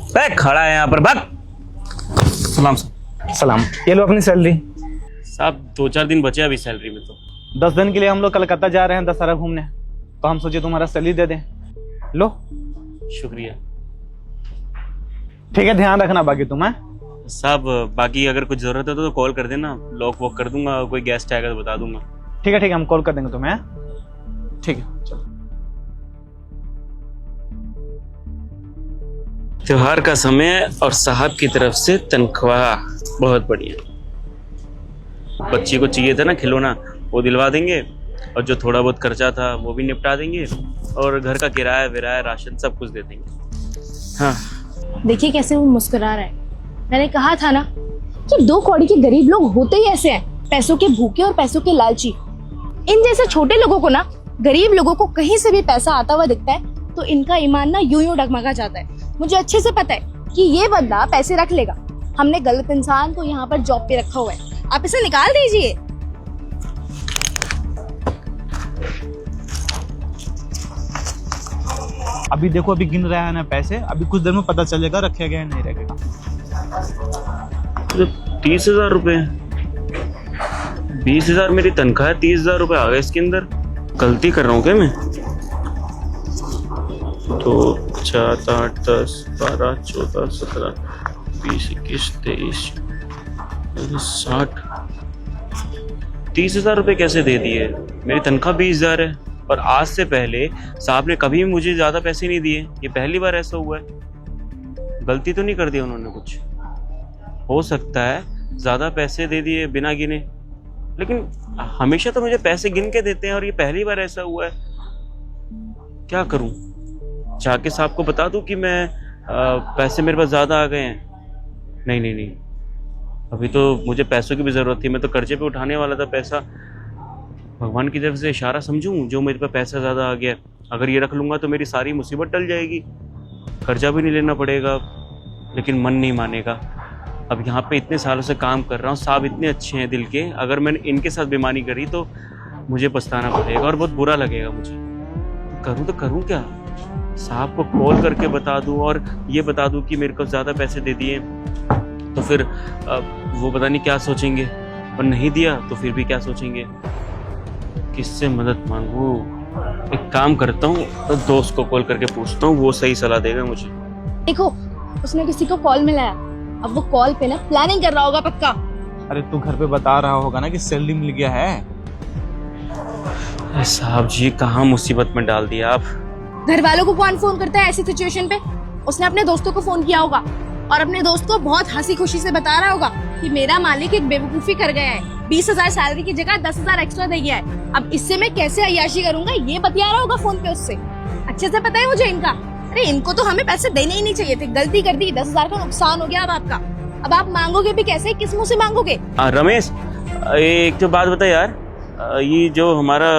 खड़ा है यहाँ पर, भाग। सलाम सलाम। ये लो अपनी सैलरी। साहब 2-4 दिन बचे अभी सैलरी में। तो 10 दिन के लिए हम लोग कलकत्ता जा रहे हैं दशहरा घूमने, तो हम सोचे तुम्हारा सैलरी दे दें। लो। शुक्रिया ठीक है, ध्यान रखना बाकी तुम है। साहब। बाकी अगर कुछ जरूरत हो तो कॉल कर देना, लॉक वॉक कर दूंगा, कोई गेस्ट आएगा तो बता दूंगा। ठीक है हम कॉल कर देंगे तुम्हें। ठीक है चलो। त्योहार का समय और साहब की तरफ से तनख्वाह, बहुत बढ़िया। बच्ची को चाहिए था ना खिलौना, वो दिलवा देंगे, और जो थोड़ा बहुत खर्चा था वो भी निपटा देंगे, और घर का किराया विराया राशन सब कुछ दे देंगे। हाँ देखिए कैसे वो मुस्कुरा रहा है। मैंने कहा था ना कि 2 कौड़ी के गरीब लोग होते ही ऐसे हैं, पैसों के भूखे और पैसों के लालची। इन जैसे छोटे लोगों को ना, गरीब लोगों को कहीं से भी पैसा आता हुआ दिखता है तो इनका ईमान ना यूं डगमगा जाता है। मुझे अच्छे से पता है कि ये बंदा पैसे रख लेगा। हमने गलत इंसान को यहाँ पर जॉब पे रखा हुआ है, आप इसे निकाल दीजिए। अभी देखो, अभी गिन रहा है ना पैसे, अभी कुछ देर में पता चलेगा रखेगा या नहीं रखेगा। 30,000 रुपए, 20,000 मेरी तनख्वाह है, 30,000 रुपए आ गए इसके अंदर। गलती कर रहा हूँ क्या मैं? 2, 4, 8, 10, 12, 14, 17, 20, 21, 23, 60, 30,000 रुपए कैसे दे दिए? मेरी तनख्वाह 20,000 है, और आज से पहले साहब ने कभी मुझे ज्यादा पैसे नहीं दिए। ये पहली बार ऐसा हुआ है। गलती तो नहीं कर दी उन्होंने कुछ? हो सकता है ज्यादा पैसे दे दिए बिना गिने, लेकिन हमेशा तो मुझे पैसे गिन के देते हैं, और ये पहली बार ऐसा हुआ है। क्या करूं? जाके साहब को बता दूं कि मैं पैसे मेरे पास ज्यादा आ गए हैं? नहीं, अभी तो मुझे पैसों की भी जरूरत थी। मैं तो कर्जे पे उठाने वाला था पैसा। भगवान की तरफ से इशारा समझूं जो मेरे पे पैसा ज्यादा आ गया। अगर ये रख लूंगा तो मेरी सारी मुसीबत टल जाएगी, कर्जा भी नहीं लेना पड़ेगा। लेकिन मन नहीं मानेगा। अब यहाँ पे इतने सालों से काम कर रहा हूँ, साहब इतने अच्छे हैं दिल के, अगर मैंने इनके साथ बेईमानी करी तो मुझे पछताना पड़ेगा और बहुत बुरा लगेगा मुझे। तो करूँ क्या? साहब को कॉल करके बता दूं और ये बता दूं कि मेरे को ज्यादा पैसे दे दिए, तो फिर वो पता नहीं क्या सोचेंगे, और नहीं दिया तो फिर भी क्या सोचेंगे। किससे मदद मांगू? एक काम करता हूँ, तो दोस्त को कॉल करके पूछता हूँ, वो सही सलाह देगा मुझे। देखो उसने किसी को कॉल मिलाया, अब वो कॉल पे ना प्लानिंग कर रहा होगा पक्का। अरे तू घर पे बता रहा होगा ना कि सैलरी मिल गया है। साहब जी कहाँ मुसीबत में डाल दिया आप। घर वालों को कौन फोन करता है ऐसी सिचुएशन पे? उसने अपने दोस्तों को फोन किया होगा, और अपने दोस्त को बहुत हंसी खुशी से बता रहा होगा कि मेरा मालिक एक बेवकूफी कर गया है, 20,000 सैलरी की जगह 10,000 एक्स्ट्रा दे गया है, अब इससे मैं कैसे अय्याशी करूंगा, ये बतिया रहा होगा फोन पे उससे। अच्छे से पता है मुझे इनका। अरे इनको तो हमें पैसे देने ही नहीं चाहिए थे, गलती कर दी, 10,000 का नुकसान हो गया अब आपका। अब आप मांगोगे भी कैसे, किस मुंह से मांगोगे? रमेश, एक तो बात बता यार, ये जो हमारा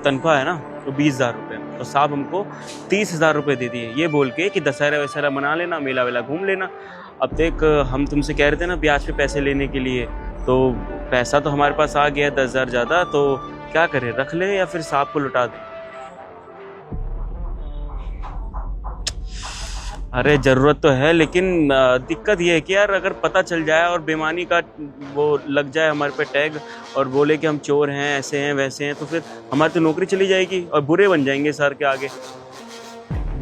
तनख्वाह है ना, तो 20,000 रुपए, तो साहब हमको 30,000 रुपए दे दिए, ये बोल के कि दशहरा वशहरा मना लेना, मेला वेला घूम लेना। अब देख, हम तुमसे कह रहे थे ना ब्याज पे पैसे लेने के लिए, तो पैसा तो हमारे पास आ गया 10,000 ज्यादा, तो क्या करें, रख ले या फिर साहब को लौटा दे? अरे जरूरत तो है, लेकिन दिक्कत ये है कि यार अगर पता चल जाए और बेईमानी का वो लग जाए हमारे पे टैग, और बोले कि हम चोर हैं, ऐसे हैं वैसे हैं, तो फिर हमारी तो नौकरी चली जाएगी और बुरे बन जाएंगे सर के आगे।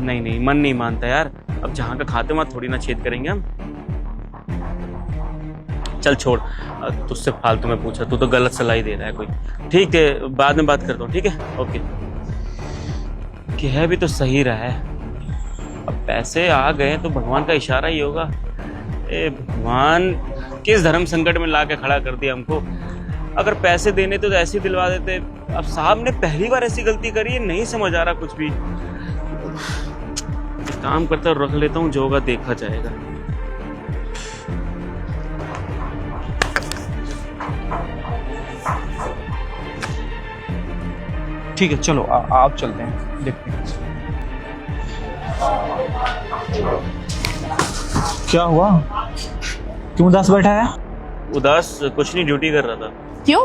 नहीं, मन नहीं मानता यार। अब जहाँ का खाते वहाँ थोड़ी ना छेद करेंगे हम। चल छोड़, तुझसे फालतू में पूछा, तू तो गलत सलाह ही दे रहा है कोई। ठीक है, बाद में बात करता हूँ, ठीक है, ओके। कि है भी तो सही रहा है, अब पैसे आ गए तो भगवान का इशारा ही होगा। ए भगवान, किस धर्म संकट में ला के खड़ा कर दिया हमको। अगर पैसे देने तो ऐसे ही दिलवा देते। अब साहब ने पहली बार ऐसी गलती करी है, नहीं समझ आ रहा कुछ भी। काम करता रख लेता हूँ, जो होगा देखा जाएगा। ठीक है चलो, आप चलते हैं, देखते हैं क्या हुआ। क्यों उदास बैठा है? उदास कुछ नहीं, ड्यूटी कर रहा था। क्यों?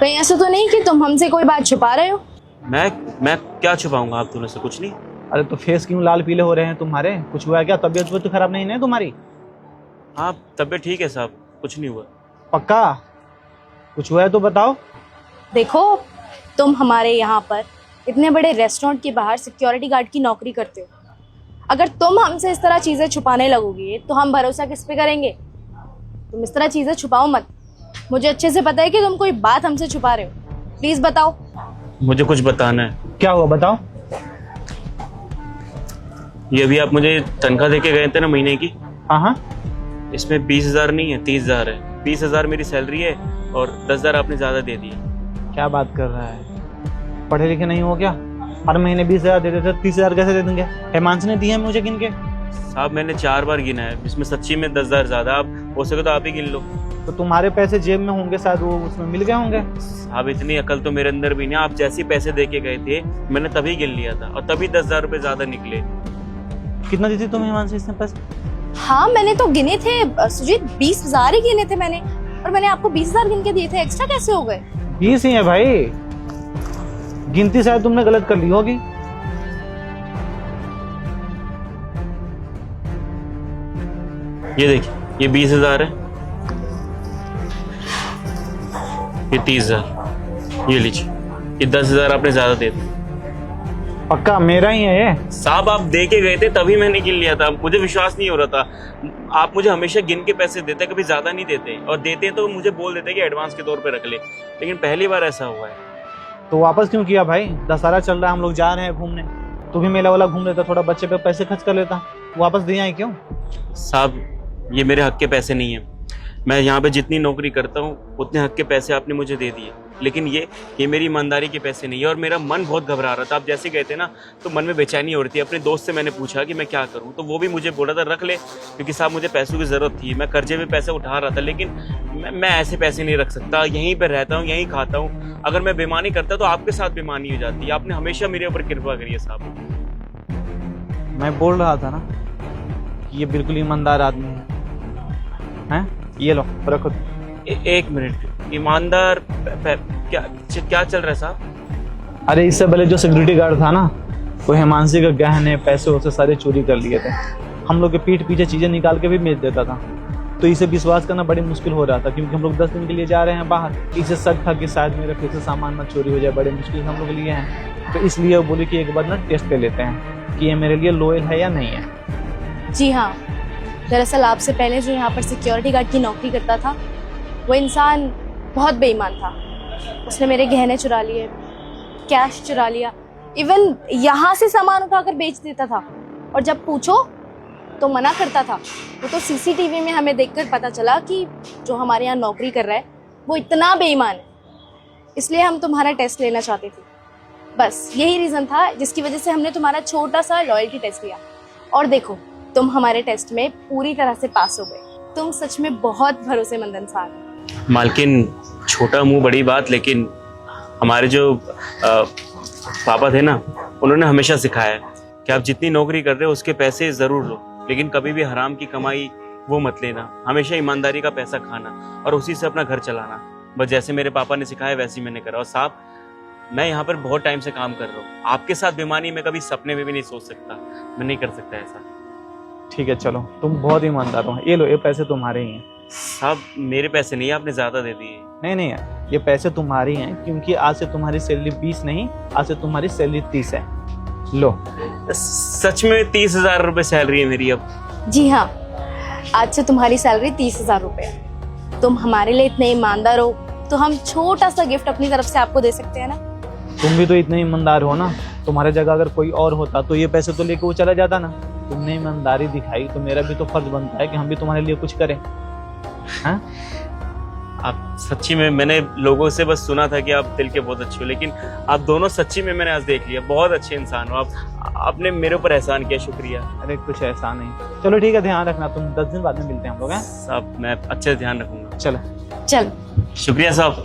कहीं ऐसा तो नहीं कि तुम हमसे कोई बात छुपा रहे हो? मैं क्या छुपाऊंगा आप दोनों से? कुछ नहीं। अरे तो फेस क्यों लाल पीले हो रहे हैं तुम्हारे? कुछ हुआ है क्या? तबीयत तो खराब नहीं है तुम्हारी? हाँ तबीयत ठीक है साहब, कुछ नहीं हुआ। पक्का? कुछ हुआ है तो बताओ। देखो, तुम हमारे यहाँ पर इतने बड़े रेस्टोरेंट के बाहर सिक्योरिटी गार्ड की नौकरी करते हो। अगर तुम हमसे इस तरह चीजें छुपाने लगोगे तो हम भरोसा किस पे करेंगे? तुम इस तरह चीजें छुपाओ मत। मुझे अच्छे से पता है कि तुम कोई बात हमसे छुपा रहे हो। प्लीज बताओ। मुझे कुछ बताना है। क्या हुआ बताओ। ये अभी आप मुझे तनख्वाह देके गए थे ना महीने की, हाँ हाँ, इसमें 20,000 नहीं है, 30,000 है। 20,000 मेरी सैलरी है और 10,000 आपने ज्यादा दे दिए। क्या बात कर रहा है? पढ़े लिखे नहीं हो क्या? हर महीने 20,000 दे देते, 30,000 कैसे दे देंगे? हिमांशु ने दिए हैं मुझे गिन के। साहब मैंने 4 बार गिना है, इसमें सच्ची में 10,000 ज्यादा। आप हो सके तो आप ही गिन लो। तो तुम्हारे पैसे जेब में होंगे शायद, वो उसमें मिल गए होंगे। साहब इतनी अकल तो मेरे अंदर भी नहीं। आप जैसे ही पैसे दे के गए थे मैंने तभी गिन लिया था और तभी 10,000 रुपए ज्यादा निकले। कितना दी थी तुम्हें हिमांशु इसने पैसे? हाँ मैंने तो गिने थे सुजीत, 20,000 ही गिने थे मैंने, और मैंने आपको 20,000 गिन के दिए थे। एक्स्ट्रा कैसे हो गए? 20 ही है भाई, गिनती शायद तुमने गलत कर ली होगी। ये देखिए, ये 20,000 है, ये 30,000, ये लीजिए, ये 10,000 आपने ज्यादा दे दिए। पक्का मेरा ही है ये? साहब आप दे के गए थे तभी मैंने गिन लिया था, मुझे विश्वास नहीं हो रहा था। आप मुझे हमेशा गिन के पैसे देते, कभी ज्यादा नहीं देते, और देते तो मुझे बोल देते कि एडवांस के तौर पे रख ले, लेकिन पहली बार ऐसा हुआ है। तो वापस क्यों किया भाई? दशहरा चल रहा है, हम लोग जा रहे हैं घूमने, तू भी मेला वाला घूम लेता, थोड़ा बच्चे पे पैसे खर्च कर लेता, वापस दिया है क्यों? साहब ये मेरे हक के पैसे नहीं है। मैं यहाँ पे जितनी नौकरी करता हूँ उतने हक के पैसे आपने मुझे दे दिए, लेकिन ये मेरी ईमानदारी के पैसे नहीं है। और मेरा मन बहुत घबरा रहा था, आप जैसे गए थे ना तो मन में बेचैनी हो रही थी। अपने दोस्त से मैंने पूछा कि मैं क्या करूँ, तो वो भी मुझे बोला था रख ले, क्योंकि साहब मुझे पैसों की ज़रूरत थी। मैं कर्जे में पैसे उठा रहा था, लेकिन मैं ऐसे पैसे नहीं रख सकता। यहीं पर रहता हूँ, यहीं खाता हूँ। अगर मैं बेईमानी करता तो आपके साथ बेईमानी हो जाती। आपने हमेशा मेरे ऊपर कृपा करी है साहब। मैं बोल रहा था ना कि ये बिल्कुल ईमानदार आदमी है। हैं? ये लो रखो। एक मिनट, ईमानदार क्या चल रहा है साहब? अरे इससे पहले जो सिक्योरिटी गार्ड था ना, वो हिमांशु के गहने पैसे उसे सारे चोरी कर लिए थे। हम लोग के पीठ पीछे चीजें निकाल के भी बेच देता था। तो इसे विश्वास करना बड़ी मुश्किल हो रहा था, क्योंकि हम लोग 10 दिन के लिए जा रहे हैं बाहर। इसे शक था कि शायद मेरे फिर से सामान न चोरी हो जाए, बड़े मुश्किल से हम लोग लिए हैं। तो इसलिए वो बोले कि एक बार ना टेस्ट ले लेते हैं कि ये मेरे लिए लॉयल है या नहीं है। जी हाँ, दरअसल आपसे पहले जो यहाँ पर सिक्योरिटी गार्ड की नौकरी करता था, वो इंसान बहुत बेईमान था। उसने मेरे गहने चुरा लिए, कैश चुरा लिया, इवन यहाँ से सामान उठाकर बेच देता था। और जब पूछो तो मना करता था। वो तो सीसीटीवी में हमें देखकर पता चला कि जो हमारे यहाँ नौकरी कर रहा है वो इतना बेईमान है। इसलिए हम तुम्हारा टेस्ट लेना चाहते थे। बस यही रीज़न था जिसकी वजह से हमने तुम्हारा छोटा सा लॉयल्टी टेस्ट लिया। और देखो, तुम हमारे टेस्ट में पूरी तरह से पास हो गए। तुम सच में बहुत भरोसेमंद इंसान हो। मालकिन, छोटा मुंह बड़ी बात, लेकिन हमारे जो पापा थे ना, उन्होंने हमेशा सिखाया है कि आप जितनी नौकरी कर रहे हो उसके पैसे ज़रूर लो, लेकिन कभी भी हराम की कमाई वो मत लेना। हमेशा ईमानदारी का पैसा खाना और उसी से अपना घर चलाना। बस जैसे मेरे पापा ने सिखाया वैसे ही मैंने करा। और साहब, मैं यहाँ पर बहुत टाइम से काम कर रहा हूँ। आपके साथ बेईमानी मैं कभी सपने में भी नहीं सोच सकता। मैं नहीं कर सकता ऐसा। ठीक है चलो, तुम बहुत ईमानदार हो। ये लो, ये पैसे तुम्हारे ही हैं। साहब मेरे पैसे नहीं, आपने ज़्यादा दे दिए। नहीं यार, ये पैसे तुम्हारी हैं, क्योंकि आज से तुम्हारी सैलरी 20 नहीं, आज से तुम्हारी सैलरी 30 है। लो। सच में 30,000 रुपये सैलरी है मेरी अब? जी हाँ, आज से तुम्हारी सैलरी 30,000 रुपये है। तुम हमारे लिए इतने ईमानदार हो तो हम छोटा सा गिफ्ट अपनी तरफ से आपको दे सकते हैं ना। तुम भी तो इतने ईमानदार हो ना। तुम्हारे जगह अगर कोई और होता तो ये पैसे तो लेके वो चला जाता ना। तुमने ईमानदारी दिखाई तो मेरा भी तो फर्ज बनता है कि हम भी तुम्हारे लिए कुछ करें। हाँ? आप सच्ची में, मैंने लोगों से बस सुना था कि आप दिल के बहुत अच्छे हो, लेकिन आप दोनों सच्ची में मैंने आज देख लिया। बहुत अच्छे इंसान हो आप। आपने मेरे ऊपर एहसान किया, शुक्रिया। अरे कुछ ऐसा नहीं। चलो ठीक है, ध्यान रखना। तुम 10 दिन बाद में मिलते हैं हम लोग। हैं साहब मैं अच्छे से ध्यान रखूंगा। चलो चल। शुक्रिया साहब।